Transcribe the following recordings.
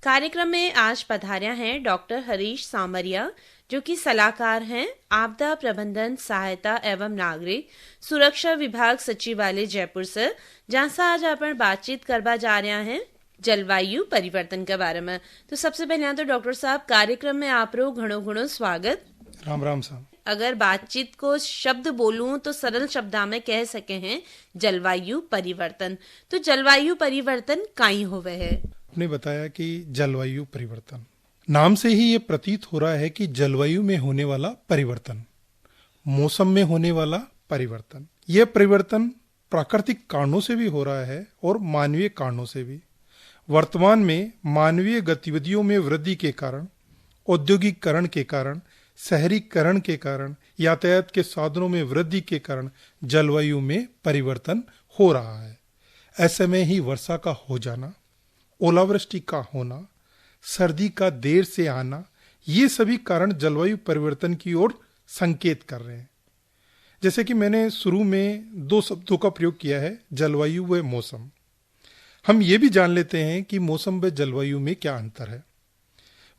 कार्यक्रम में आज पधार्या हैं डॉक्टर हरीश सामरिया, जो कि सलाहकार हैं आपदा प्रबंधन सहायता एवं नागरिक सुरक्षा विभाग सचिवालय जयपुर से, जहां से आज अपन बातचीत करवा जा रहे हैं जलवायु परिवर्तन के बारे में। तो सबसे पहले तो डॉक्टर साहब, कार्यक्रम में आप रो घणो स्वागत। राम राम साहब। अगर बातचीत को शब्द बोलूं तो सरल शब्दा में कह सके हैं जलवायु परिवर्तन। तो जलवायु परिवर्तन काई होवे है? आपने बताया कि जलवायु परिवर्तन, नाम से ही ये प्रतीत हो रहा है कि जलवायु में होने वाला परिवर्तन, मौसम में होने वाला परिवर्तन। यह परिवर्तन प्राकृतिक कारणों से भी हो रहा है और मानवीय कारणों से भी। वर्तमान में मानवीय गतिविधियों में वृद्धि के कारण, औद्योगिकरण के कारण, शहरीकरण के कारण, यातायात के साधनों में वृद्धि के कारण जलवायु में परिवर्तन हो रहा है। ऐसे में ही वर्षा का हो जाना, ओलावृष्टि का होना, सर्दी का देर से आना, ये सभी कारण जलवायु परिवर्तन की ओर संकेत कर रहे हैं। जैसे कि मैंने शुरू में दो शब्दों का प्रयोग किया है, जलवायु व मौसम। हम ये भी जान लेते हैं कि मौसम व जलवायु में क्या अंतर है।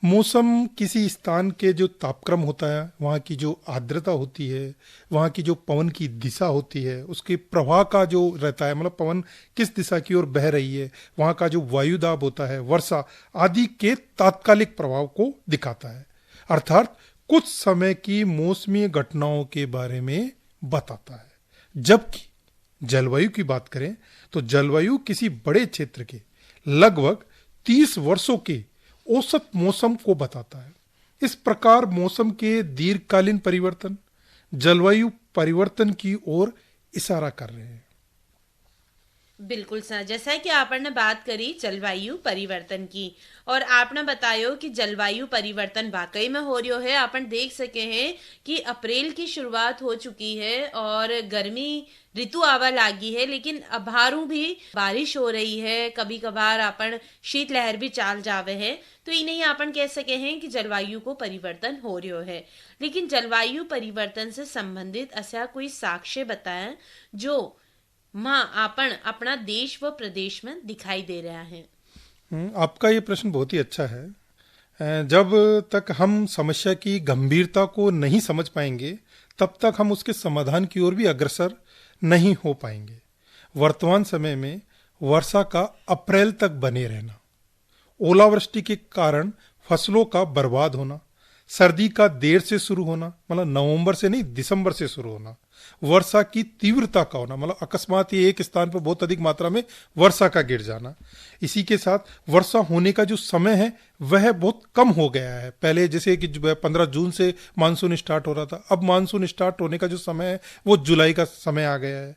मौसम किसी स्थान के जो तापक्रम होता है, वहाँ की जो आर्द्रता होती है, वहाँ की जो पवन की दिशा होती है, उसके प्रवाह का जो रहता है, मतलब पवन किस दिशा की ओर बह रही है, वहाँ का जो वायुदाब होता है, वर्षा आदि के तात्कालिक प्रभाव को दिखाता है। अर्थात कुछ समय की मौसमी घटनाओं के बारे में बताता है। जबकि जलवायु की बात करें तो जलवायु किसी बड़े क्षेत्र के लगभग 30 वर्षों के औसत मौसम को बताता है। इस प्रकार मौसम के दीर्घकालीन परिवर्तन जलवायु परिवर्तन की ओर इशारा कर रहे हैं। बिल्कुल सर, जैसा कि आपने बात करी जलवायु परिवर्तन की, और आपने बतायो कि जलवायु परिवर्तन वाकई में हो रही है। अपन देख सके हैं कि अप्रैल की शुरुआत हो चुकी है और गर्मी ऋतु आवा लागी है, लेकिन अभारू भी बारिश हो रही है, कभी कभार अपन शीतलहर भी चाल जावे है। तो इन्हें अपन कह सके हैं कि जलवायु को परिवर्तन हो रही है। लेकिन जलवायु परिवर्तन से संबंधित ऐसा कोई साक्ष्य बताएं जो आपन अपना देश व प्रदेश में दिखाई दे रहा है। आपका ये प्रश्न बहुत ही अच्छा है। जब तक हम समस्या की गंभीरता को नहीं समझ पाएंगे, तब तक हम उसके समाधान की ओर भी अग्रसर नहीं हो पाएंगे। वर्तमान समय में वर्षा का अप्रैल तक बने रहना, ओलावृष्टि के कारण फसलों का बर्बाद होना, सर्दी का देर से शुरू होना, मतलब नवंबर से नहीं दिसंबर से शुरू होना, वर्षा की तीव्रता का होना, मतलब अकस्मात ही एक स्थान पर बहुत अधिक मात्रा में वर्षा का गिर जाना। इसी के साथ वर्षा होने का जो समय है वह बहुत कम हो गया है। पहले जैसे कि 15 जून से मानसून स्टार्ट हो रहा था, अब मानसून स्टार्ट होने का जो समय है वो जुलाई का समय आ गया है।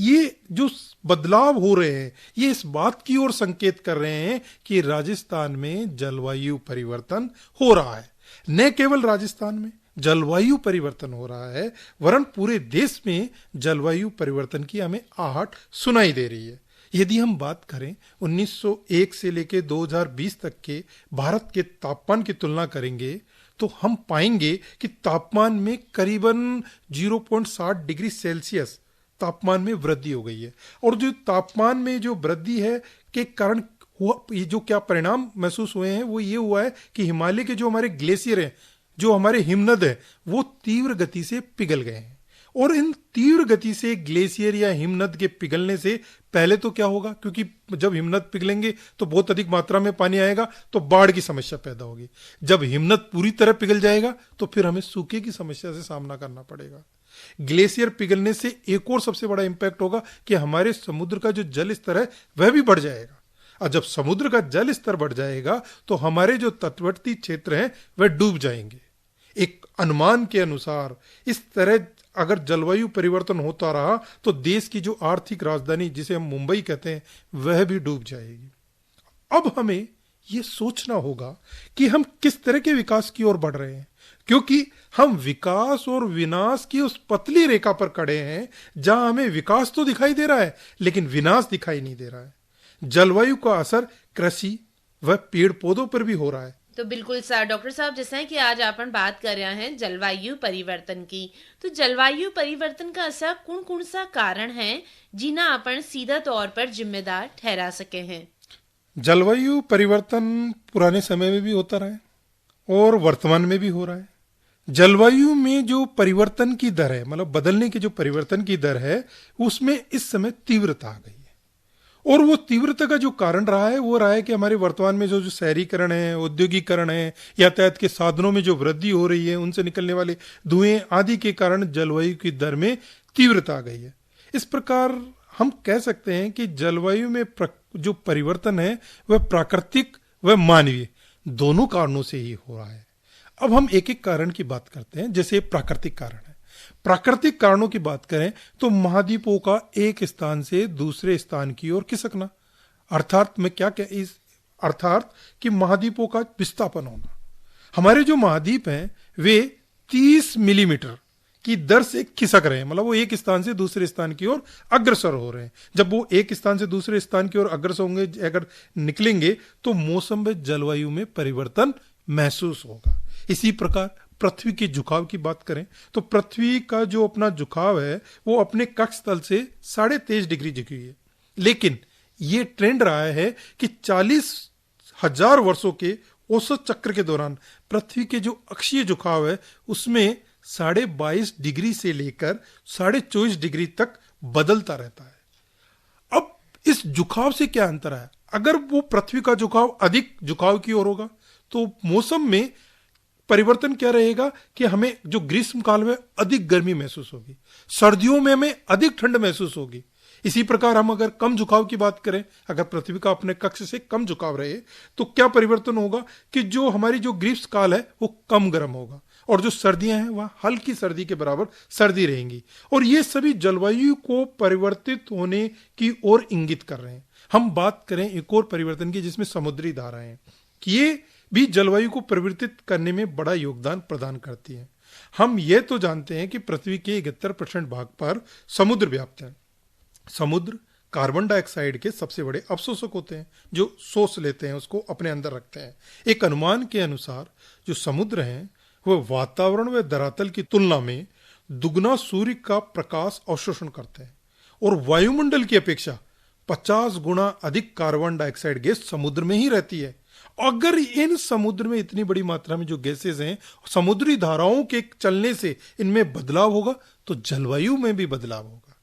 ये जो बदलाव हो रहे हैं ये इस बात की ओर संकेत कर रहे हैं कि राजस्थान में जलवायु परिवर्तन हो रहा है। न केवल राजस्थान में जलवायु परिवर्तन हो रहा है, वरन पूरे देश में जलवायु परिवर्तन की हमें आहट सुनाई दे रही है। यदि हम बात करें 1901 से लेकर 2020 तक के भारत के तापमान की तुलना करेंगे तो हम पाएंगे कि तापमान में करीबन 0.60 डिग्री सेल्सियस तापमान में वृद्धि हो गई है। और जो तापमान में जो वृद्धि है के कारण हुआ, ये जो क्या परिणाम महसूस हुए हैं वो ये हुआ है कि हिमालय के जो हमारे ग्लेशियर हैं, जो हमारे हिमनद है, वो तीव्र गति से पिघल गए हैं। और इन तीव्र गति से ग्लेशियर या हिमनद के पिघलने से पहले तो क्या होगा, क्योंकि जब हिमनद पिघलेंगे तो बहुत अधिक मात्रा में पानी आएगा तो बाढ़ की समस्या पैदा होगी। जब हिमनद पूरी तरह पिघल जाएगा तो फिर हमें सूखे की समस्या से सामना करना पड़ेगा। ग्लेशियर पिघलने से एक और सबसे बड़ा इंपैक्ट होगा कि हमारे समुद्र का जो जल स्तर है वह भी बढ़ जाएगा। और जब समुद्र का जल स्तर बढ़ जाएगा तो हमारे जो तटवर्ती क्षेत्र हैं वह डूब जाएंगे। एक अनुमान के अनुसार इस तरह अगर जलवायु परिवर्तन होता रहा तो देश की जो आर्थिक राजधानी जिसे हम मुंबई कहते हैं वह भी डूब जाएगी। अब हमें यह सोचना होगा कि हम किस तरह के विकास की ओर बढ़ रहे हैं, क्योंकि हम विकास और विनाश की उस पतली रेखा पर खड़े हैं जहां हमें विकास तो दिखाई दे रहा है लेकिन विनाश दिखाई नहीं दे रहा है। जलवायु का असर कृषि व पेड़ पौधों पर भी हो रहा है। तो बिल्कुल सर, डॉक्टर साहब, जैसा है कि आज अपन बात कर रहे हैं जलवायु परिवर्तन की, तो जलवायु परिवर्तन का ऐसा कौन कौन सा कारण है जिन्हें अपन सीधा तौर पर जिम्मेदार ठहरा सके हैं? जलवायु परिवर्तन पुराने समय में भी होता रहा है और वर्तमान में भी हो रहा है। जलवायु में जो परिवर्तन की दर है, मतलब बदलने की जो परिवर्तन की दर है, उसमें इस समय तीव्रता आ गई है। और वो तीव्रता का जो कारण रहा है वो रहा है कि हमारे वर्तमान में जो जो शहरीकरण है, औद्योगिकरण है, यातायात के साधनों में जो वृद्धि हो रही है, उनसे निकलने वाले धुएं आदि के कारण जलवायु की दर में तीव्रता आ गई है। इस प्रकार हम कह सकते हैं कि जलवायु में जो परिवर्तन है वह प्राकृतिक व मानवीय दोनों कारणों से ही हो रहा है। अब हम एक एक कारण की बात करते हैं। जैसे प्राकृतिक कारण है, प्राकृतिक कारणों की बात करें तो महाद्वीपों का एक स्थान से दूसरे स्थान की ओर खिसकना, अर्थात मैं क्या इस अर्थात कि महाद्वीपों का विस्थापन होना। हमारे जो महाद्वीप हैं वे 30 मिलीमीटर की दर से खिसक रहे हैं, मतलब वो एक स्थान से दूसरे स्थान की ओर अग्रसर हो रहे हैं। जब वो एक स्थान से दूसरे स्थान की ओर अग्रसर होंगे, अगर निकलेंगे, तो मौसम में जलवायु में परिवर्तन महसूस होगा। इसी प्रकार पृथ्वी के झुकाव की बात करें तो पृथ्वी का जो अपना झुकाव है वो अपने कक्ष तल से 23.5 डिग्री झुकी हुई है। लेकिन ये ट्रेंड रहा है कि 40,000 वर्षों के औसत चक्र के दौरान पृथ्वी के जो अक्षीय झुकाव है उसमें 22.5 डिग्री से लेकर 24.5 डिग्री तक बदलता रहता है। अब इस झुकाव से क्या अंतर है? अगर वो पृथ्वी का झुकाव अधिक झुकाव की ओर होगा तो मौसम में परिवर्तन क्या रहेगा कि हमें जो ग्रीष्म काल में अधिक गर्मी महसूस होगी, सर्दियों में हमें अधिक ठंड महसूस होगी। इसी प्रकार हम अगर कम झुकाव की बात करें, अगर पृथ्वी का अपने कक्ष से कम झुकाव रहे तो क्या परिवर्तन होगा कि जो हमारी जो ग्रीष्म काल है वो कम गर्म होगा और जो सर्दियां हैं वह हल्की सर्दी के बराबर सर्दी रहेंगी। और ये सभी जलवायु को परिवर्तित होने की ओर इंगित कर रहे हैं। हम बात करें एक और परिवर्तन की जिसमें समुद्री धाराएं, कि ये भी जलवायु को परिवर्तित करने में बड़ा योगदान प्रदान करती है। हम ये तो जानते हैं कि पृथ्वी के 71% भाग पर समुद्र व्याप्त है। समुद्र कार्बन डाइऑक्साइड के सबसे बड़े अवशोषक होते हैं, जो सोच लेते हैं, उसको अपने अंदर रखते हैं। एक अनुमान के अनुसार जो समुद्र हैं वह वातावरण व धरातल की तुलना में दुगना सूर्य का प्रकाश अवशोषण करते हैं और वायुमंडल की अपेक्षा 50 गुना अधिक कार्बन डाइऑक्साइड गैस समुद्र में ही रहती है। अगर इन समुद्र में इतनी बड़ी मात्रा में जो गैसेज हैं, समुद्री धाराओं के चलने से इनमें बदलाव होगा तो जलवायु में भी बदलाव होगा।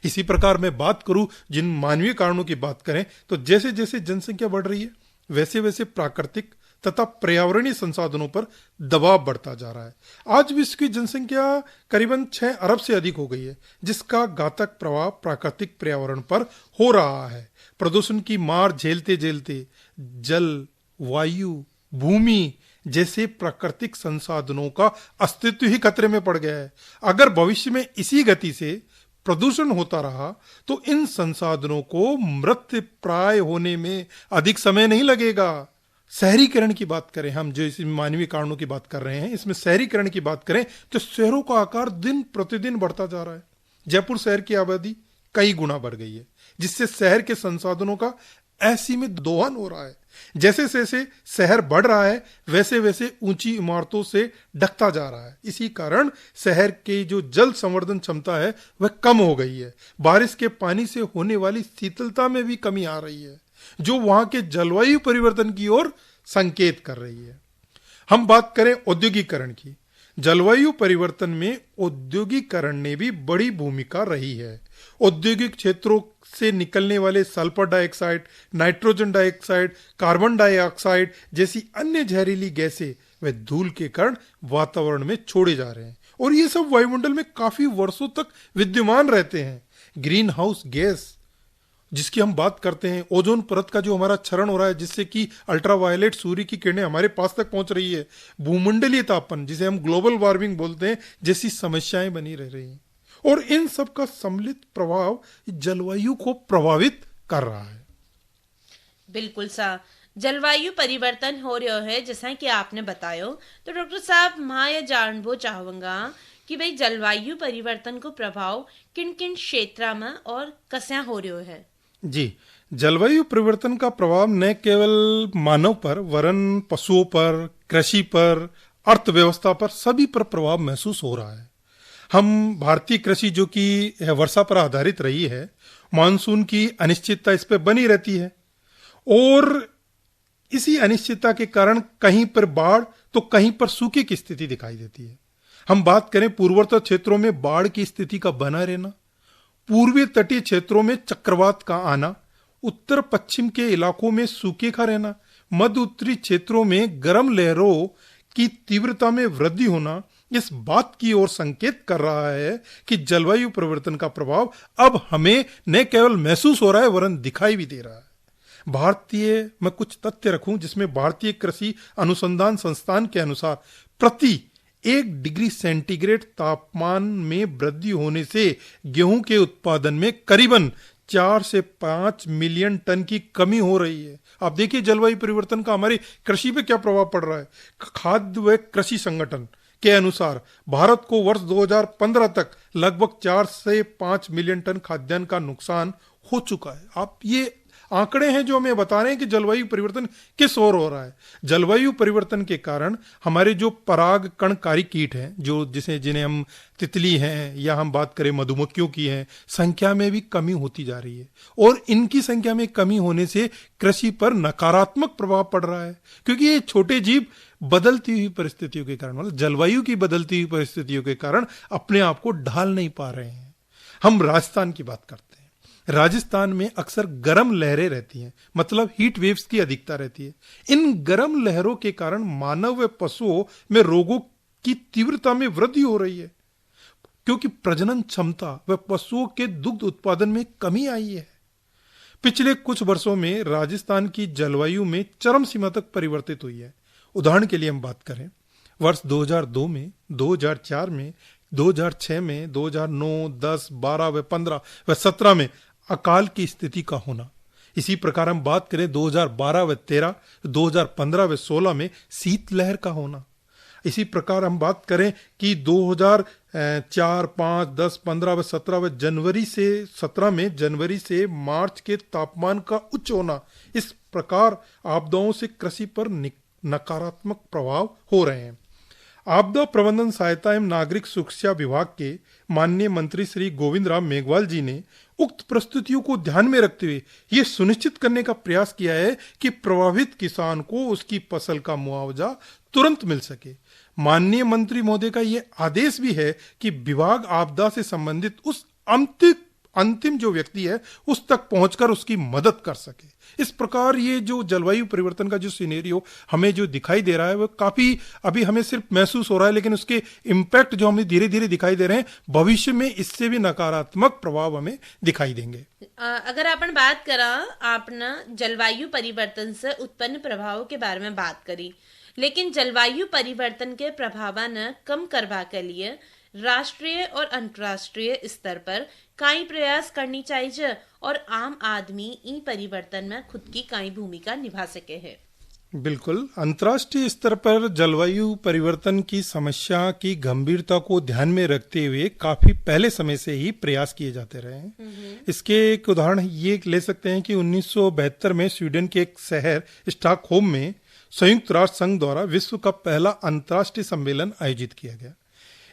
इसी प्रकार मैं बात करूं जिन मानवीय कारणों की बात करें तो जैसे जैसे जनसंख्या बढ़ रही है वैसे वैसे प्राकृतिक तथा पर्यावरणीय संसाधनों पर दबाव बढ़ता जा रहा है। आज विश्व की जनसंख्या करीबन 6 अरब से अधिक हो गई है, जिसका घातक प्रभाव प्राकृतिक पर्यावरण पर हो रहा है। प्रदूषण की मार झेलते झेलते जल, वायु, भूमि जैसे प्राकृतिक संसाधनों का अस्तित्व ही खतरे में पड़ गया है। अगर भविष्य में इसी गति से प्रदूषण होता रहा तो इन संसाधनों को मृत प्राय होने में अधिक समय नहीं लगेगा। शहरीकरण की बात करें, हम जो इस मानवीय कारणों की बात कर रहे हैं, इसमें शहरीकरण की बात करें तो शहरों का आकार दिन प्रतिदिन बढ़ता जा रहा है। जयपुर शहर की आबादी कई गुना बढ़ गई है, जिससे शहर के संसाधनों का असीमित दोहन हो रहा है। जैसे जैसे शहर बढ़ रहा है वैसे वैसे ऊंची इमारतों से ढकता जा रहा है। इसी कारण शहर की जो जल संवर्धन क्षमता है वह कम हो गई है। बारिश के पानी से होने वाली शीतलता में भी कमी आ रही है, जो वहां के जलवायु परिवर्तन की ओर संकेत कर रही है। हम बात करें औद्योगिकरण की, जलवायु परिवर्तन में औद्योगिकरण ने भी बड़ी भूमिका रही है। औद्योगिक क्षेत्रों से निकलने वाले sulphur dioxide, nitrogen dioxide, carbon dioxide जैसी अन्य जहरीली गैसें वे धूल के कारण वातावरण में छोड़े जा रहे हैं और ये सब वायुमंडल में काफी वर्षों तक विद्यमान रहते हैं। ग्रीन हाउस गैस जिसकी हम बात करते हैं, ओजोन परत का जो हमारा क्षरण हो रहा है जिससे कि अल्ट्रावायलेट सूर्य की किरणें हमारे पास तक पहुंच रही है, भूमंडलीय तापमान जिसे हम ग्लोबल वार्मिंग बोलते हैं, जैसी समस्याएं बनी रह रही हैं और इन सब का सम्मिलित प्रभाव जलवायु को प्रभावित कर रहा है। बिल्कुल सा जलवायु परिवर्तन हो रहा है जैसा कि आपने बतायो। तो डॉक्टर साहब मैं ये जानबो चाहूंगा कि भाई जलवायु परिवर्तन को प्रभाव किन किन क्षेत्र में और कैसे हो रहा है? जी, जलवायु परिवर्तन का प्रभाव न केवल मानव पर वरन पशुओं पर, कृषि पर, अर्थव्यवस्था पर, सभी पर प्रभाव महसूस हो रहा है। हम भारतीय कृषि जो कि वर्षा पर आधारित रही है, मानसून की अनिश्चितता इस पर बनी रहती है और इसी अनिश्चितता के कारण कहीं पर बाढ़ तो कहीं पर सूखे की स्थिति दिखाई देती है। हम बात करें पूर्वोत्तर क्षेत्रों में बाढ़ की स्थिति का बना रहना, पूर्वी तटीय क्षेत्रों में चक्रवात का आना, उत्तर पश्चिम के इलाकों में सूखे का रहना, मध्य उत्तरी क्षेत्रों में गर्म लहरों की तीव्रता में वृद्धि होना इस बात की ओर संकेत कर रहा है कि जलवायु परिवर्तन का प्रभाव अब हमें न केवल महसूस हो रहा है वरन दिखाई भी दे रहा है। मैं कुछ तथ्य रखूं जिसमें भारतीय कृषि अनुसंधान संस्थान के अनुसार प्रति 1 डिग्री सेंटीग्रेड तापमान में वृद्धि होने से गेहूं के उत्पादन में करीबन 4 से 5 मिलियन टन की कमी हो रही है। आप देखिए जलवायु परिवर्तन का हमारी कृषि पे क्या प्रभाव पड़ रहा है। खाद्य व कृषि संगठन के अनुसार भारत को वर्ष 2015 तक लगभग 4 से 5 मिलियन टन खाद्यान्न का नुकसान हो चुका है। आप ये आंकड़े हैं जो हमें बता रहे हैं कि जलवायु परिवर्तन किस ओर हो रहा है। जलवायु परिवर्तन के कारण हमारे जो पराग कणकारी कीट हैं, जिन्हें हम तितली हैं या हम बात करें मधुमक्खियों की हैं, संख्या में भी कमी होती जा रही है और इनकी संख्या में कमी होने से कृषि पर नकारात्मक प्रभाव पड़ रहा है, क्योंकि ये छोटे जीव बदलती हुई परिस्थितियों के कारण, मतलब जलवायु की बदलती हुई परिस्थितियों के कारण अपने आप को ढाल नहीं पा रहे हैं। हम राजस्थान की बात करते हैं। राजस्थान में अक्सर गर्म लहरें रहती हैं, मतलब हीट वेव्स की अधिकता रहती है। इन गर्म लहरों के कारण मानव व पशुओं में रोगों की तीव्रता में वृद्धि हो रही है, क्योंकि प्रजनन क्षमता व पशुओं के दुग्ध उत्पादन में कमी आई है। पिछले कुछ वर्षों में राजस्थान की जलवायु में चरम सीमा तक परिवर्तित हुई है। उदाहरण के लिए हम बात करें वर्ष 2002 में, 2004 में, 2006 में, 2009, 10, 12 व 15 व 17 में अकाल की स्थिति का होना। इसी प्रकार हम बात करें 2012 व 13, 2015 व 16 में शीतलहर का होना। इसी प्रकार हम बात करें कि 2004, 5, 10, 15 व 17 व जनवरी से 17 में जनवरी से मार्च के तापमान का उच्च होना। इस प्रकार आपदाओं से कृषि पर नकारात्मक प्रभाव हो रहे हैं। आपदा प्रबंधन सहायता एवं नागरिक सुरक्षा विभाग के माननीय मंत्री श्री गोविंद राम मेघवाल जी ने उक्त परिस्थितियों को ध्यान में रखते हुए यह सुनिश्चित करने का प्रयास किया है कि प्रभावित किसान को उसकी फसल का मुआवजा तुरंत मिल सके। माननीय मंत्री महोदय का यह आदेश भी है कि विभाग आपदा से संबंधित उस अंतिम जो व्यक्ति है उस तक पहुंचकर उसकी मदद कर सके। इस प्रकार ये जो जलवायु परिवर्तन का जो सिनेरियो हमें जो दिखाई दे रहा है वो काफी अभी हमें सिर्फ महसूस हो रहा है, लेकिन उसके इम्पैक्ट जो हमें धीरे धीरे दिखाई दे रहे हैं, भविष्य में इससे भी नकारात्मक प्रभाव हमें दिखाई देंगे। अगर अपन बात करा, आपने जलवायु परिवर्तन से उत्पन्न प्रभावों के बारे में बात करी, लेकिन जलवायु परिवर्तन के प्रभाव न कम करवा के लिए राष्ट्रीय और अंतर्राष्ट्रीय स्तर पर कई प्रयास करनी चाहिए और आम आदमी इन परिवर्तन में खुद की कई भूमिका निभा सके है। बिल्कुल, अंतर्राष्ट्रीय स्तर पर जलवायु परिवर्तन की समस्या की गंभीरता को ध्यान में रखते हुए काफी पहले समय से ही प्रयास किए जाते रहे हैं। इसके एक उदाहरण ये ले सकते हैं कि 1972 में स्वीडन के एक शहर स्टॉकहोम में संयुक्त राष्ट्र संघ द्वारा विश्व का पहला अंतर्राष्ट्रीय सम्मेलन आयोजित किया गया।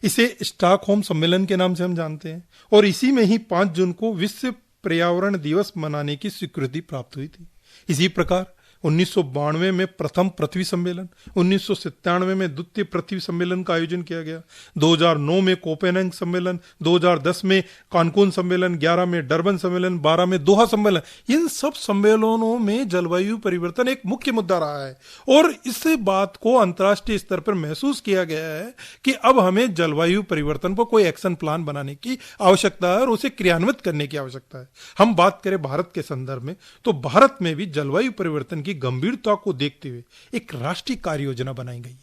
इसे स्टॉकहोम सम्मेलन के नाम से हम जानते हैं और इसी में ही 5 जून को विश्व पर्यावरण दिवस मनाने की स्वीकृति प्राप्त हुई थी। इसी प्रकार 1992 में प्रथम पृथ्वी सम्मेलन, 1997 में द्वितीय पृथ्वी सम्मेलन का आयोजन किया गया, 2009 में कोपेनहेगन सम्मेलन, 2010 में कानकुन सम्मेलन, 11 में डरबन सम्मेलन, 12 में दोहा सम्मेलन। इन सब सम्मेलनों में जलवायु परिवर्तन एक मुख्य मुद्दा रहा है और इस बात को अंतर्राष्ट्रीय स्तर पर महसूस किया गया है कि अब हमें जलवायु परिवर्तन पर कोई एक्शन प्लान बनाने की आवश्यकता है और उसे क्रियान्वित करने की आवश्यकता है। हम बात करें भारत के संदर्भ में तो भारत में भी जलवायु परिवर्तन की गंभीरता को देखते हुए एक राष्ट्रीय कार्य योजना बनाई गई है।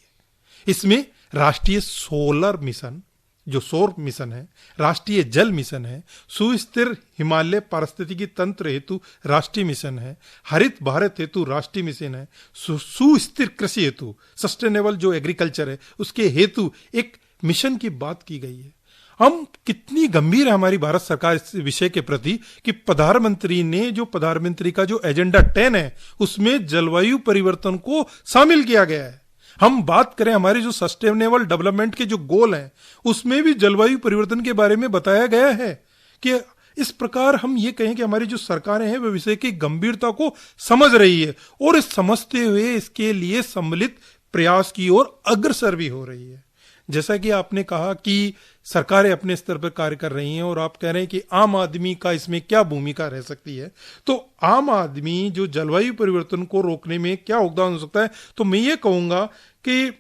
इसमें राष्ट्रीय सोलर मिशन, जो सौर मिशन है, राष्ट्रीय जल मिशन है, सुस्थिर हिमालय पारिस्थितिकी तंत्र हेतु राष्ट्रीय मिशन है, हरित भारत हेतु राष्ट्रीय मिशन है, सुस्थिर कृषि हेतु सस्टेनेबल जो एग्रीकल्चर है उसके हेतु एक मिशन की बात की गई है। हम कितनी गंभीर है हमारी भारत सरकार इस विषय के प्रति कि प्रधानमंत्री का जो एजेंडा 10 है उसमें जलवायु परिवर्तन को शामिल किया गया है। हम बात करें हमारे जो सस्टेनेबल डेवलपमेंट के जो गोल हैं उसमें भी जलवायु परिवर्तन के बारे में बताया गया है कि इस प्रकार हम ये कहें कि हमारी जो सरकारें हैं वे विषय की गंभीरता को समझ रही है और इस समझते हुए इसके लिए सम्मिलित प्रयास की ओर अग्रसर भी हो रही है। जैसा कि आपने कहा कि सरकारें अपने स्तर पर कार्य कर रही हैं और आप कह रहे हैं कि आम आदमी का इसमें क्या भूमिका रह सकती है, तो आम आदमी जो जलवायु परिवर्तन को रोकने में क्या योगदान हो सकता है, तो मैं ये कहूंगा कि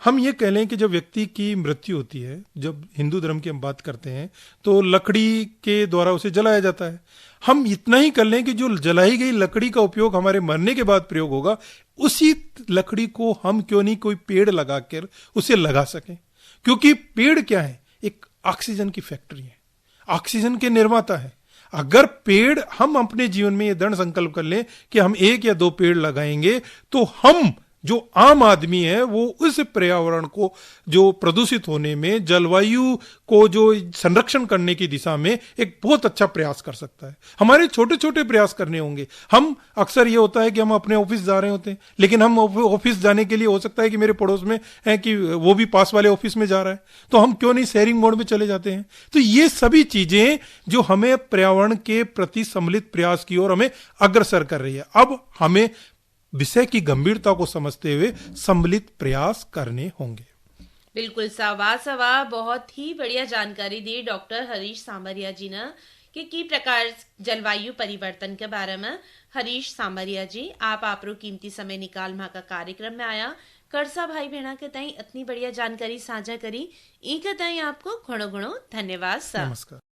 हम ये कह लें कि जब व्यक्ति की मृत्यु होती है, जब हिंदू धर्म की हम बात करते हैं तो लकड़ी के द्वारा उसे जलाया जाता है। हम इतना ही कर लें कि जो जलाई गई लकड़ी का उपयोग हमारे मरने के बाद प्रयोग होगा, उसी लकड़ी को हम क्यों नहीं कोई पेड़ लगाकर उसे लगा सकें, क्योंकि पेड़ क्या है, एक ऑक्सीजन की फैक्ट्री है, ऑक्सीजन के निर्माता है। अगर पेड़ हम अपने जीवन में ये दृढ़ संकल्प कर लें कि हम 1 या 2 पेड़ लगाएंगे, तो हम जो आम आदमी है वो उस पर्यावरण को जो प्रदूषित होने में, जलवायु को जो संरक्षण करने की दिशा में एक बहुत अच्छा प्रयास कर सकता है। हमारे छोटे छोटे प्रयास करने होंगे। हम अक्सर ये होता है कि हम अपने ऑफिस जा रहे होते हैं, लेकिन हम ऑफिस जाने के लिए हो सकता है कि मेरे पड़ोस में है कि वो भी पास वाले ऑफिस में जा रहा है, तो हम क्यों नहीं शेयरिंग मोड में चले जाते हैं। तो ये सभी चीजें जो हमें पर्यावरण के प्रति सम्मिलित प्रयास की ओर हमें अग्रसर कर रही है। अब हमें विषय की गंभीरता को समझते हुए सम्मिलित प्रयास करने होंगे। बिल्कुल सवा सवा बहुत ही बढ़िया जानकारी दी डॉक्टर हरीश सांवरिया जी ने कि की प्रकार जलवायु परिवर्तन के बारे में। हरीश सांवरिया जी, आप आपरो कीमती समय निकाल मा का कार्यक्रम में आया, करसा भाई बहना के ताई इतनी बढ़िया जानकारी साझा करी, ई के ताई आपको घणो घणो धन्यवाद। नमस्कार।